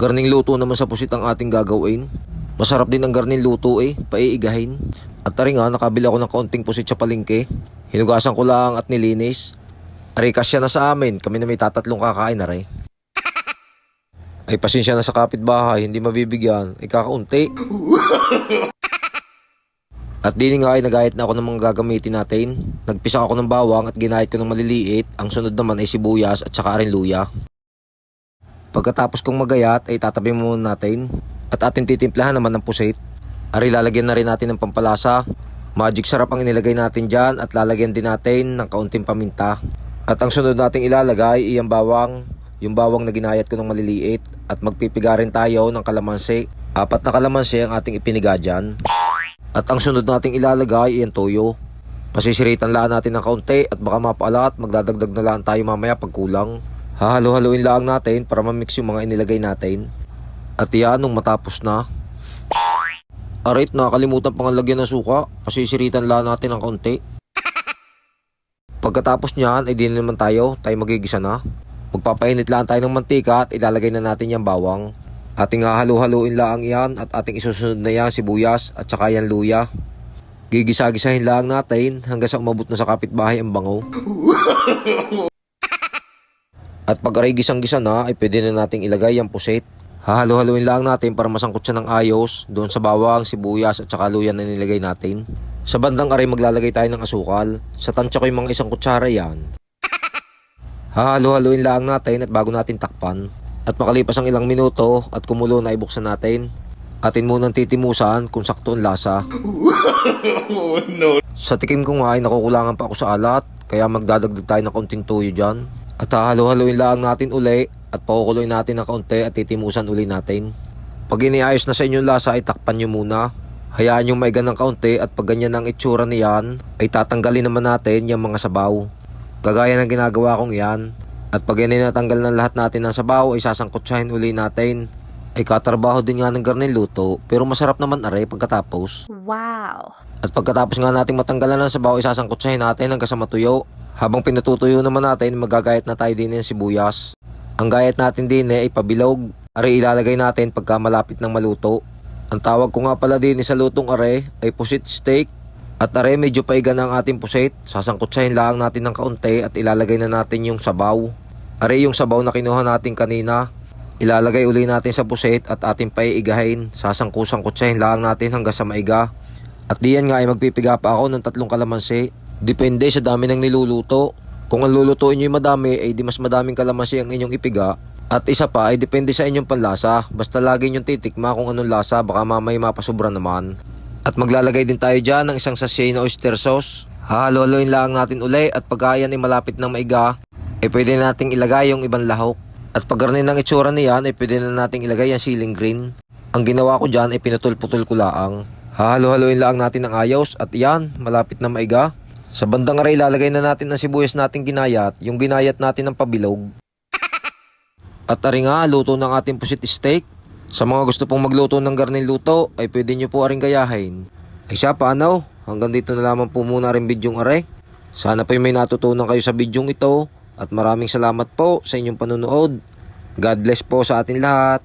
Garning luto naman sa pusit ang ating gagawin. Masarap din ang garning luto paiigahin. At tari nga, nakabili ako ng kaunting pusit sa palengke. Hinugasan ko lang at nilinis. Ari kasya na sa amin, kami na may tatatlong kakain na rin. Ay pasensya na sa kapitbahay, hindi mabibigyan, kakaunti. At dini nga ay nagayat na ako ng mga gagamitin natin. Nagpisa ako ng bawang at ginayat ko ng maliliit. Ang sunod naman ay sibuyas at saka rin luya. Pagkatapos kong magayat ay tatabi muna natin. At ating titimplahan naman ng pusit. Ari lalagyan na rin natin ng pampalasa. Magic sarap ang inilagay natin dyan at lalagyan din natin ng kaunting paminta. At ang sunod nating ilalagay ay ang bawang. Yung bawang na ginayat ko ng maliliit. At magpipiga rin tayo ng kalamansi. 4 na kalamansi ang ating ipiniga dyan. At ang sunod nating ilalagay ay ang toyo. Pasisiritan lang natin ng kaunti at baka mapaalat, magdadagdag na lang tayo mamaya pag kulang. Hahalo-haluin lang natin para mamix yung mga inilagay natin. At yan, nung matapos na. Arit, nakakalimutan pang lagyan ng suka. Pasisiritan lang natin ng kaunti. Pagkatapos niyan, ay di naman tayo magigisa na. Magpapainit lang tayo ng mantika at ilalagay na natin yung bawang. Ating hahalu-haluin lang yan at ating isusunod na yan sibuyas at saka yan luya. Gigisa-gisahin lang natin hanggang sa umabot na sa kapitbahay ang bango. At pag aray gisang-gisa na ay pwede na nating ilagay yung pusit. Hahalu-haluin lang natin para masangkot siya ng ayos doon sa bawang, sibuyas at saka luya na nilagay natin. Sa bandang aray maglalagay tayo ng asukal. Sa tansya ko yung mga 1 kutsara yan. Hahalu-haluin lang natin at bago natin takpan. At makalipas ang ilang minuto at kumulo na ibuksan natin. Atin munang titimusan kung sakto ang lasa. Sa tikim ko nga ay nakukulangan pa ako sa alat. Kaya magdadagdag tayo ng kaunting toyo dyan. At hahalu-haluin lang natin uli. At pakukuloy natin ng kaunti at titimusan uli natin. Pag iniayos na sa inyong lasa ay takpan nyo muna. Hayaan nyo maigan ng kaunti at pag ganyan ang itsura niyan ay tatanggalin naman natin yung mga sabaw. Kagaya ng ginagawa kong yan. At pag yan ay natanggal ng lahat natin ng sabaw ay sasangkotsahin uli natin. Ay katrabaho din nga ng garnil luto pero masarap naman aray pagkatapos. Wow! At pagkatapos nga natin matanggalan ng sabaw ay sasangkotsahin natin hanggang sa matuyo. Habang pinatutuyo naman natin magagayat na tayo din ng sibuyas. Ang gayat natin din ay pabilog. Aray ilalagay natin pagka malapit ng maluto. Ang tawag ko nga pala din sa lutong aray ay pusit steak. At aray medyo paigan ang ating pusit. Sasangkotsahin lang natin ng kaunti at ilalagay na natin yung sabaw. Aray yung sabaw na kinuha natin kanina. Ilalagay uli natin sa pusit at ating paiigahin. Sasangkotsahin lang natin hanggang sa maiga. At diyan nga ay magpipiga pa ako ng 3 kalamansi. Depende sa dami ng niluluto. Kung ang lulutuin nyo yung madami ay di mas madaming kalamansi ang inyong ipiga. At isa pa ay depende sa inyong panlasa. Basta lagi nyong titikma kung anong lasa baka mamay mapasobra naman. At maglalagay din tayo dyan ng 1 sachet na oyster sauce. Hahalo-haloin lang natin uli at pagka yan ay malapit ng maiga ay pwede nating ilagay yung ibang lahok. At pag garnin ng itsura niyan ay pwede na nating ilagay yung siling green. Ang ginawa ko dyan ay pinutol-putol ko laang. Hahalo-haloin lang natin ng ayos at yan malapit na maiga. Sa bandang aray ilalagay na natin ang sibuyas nating ginayat, yung ginayat natin ng pabilog. At ari nga, luto ng ating pusit steak. Sa mga gusto pong magluto ng garnil luto, ay pwede nyo po aring gayahin. Ay siya, paano? Hanggang dito na lamang po muna rin bidyong aray. Sana po may natutunan kayo sa bidyong ito. At maraming salamat po sa inyong panunood. God bless po sa atin lahat.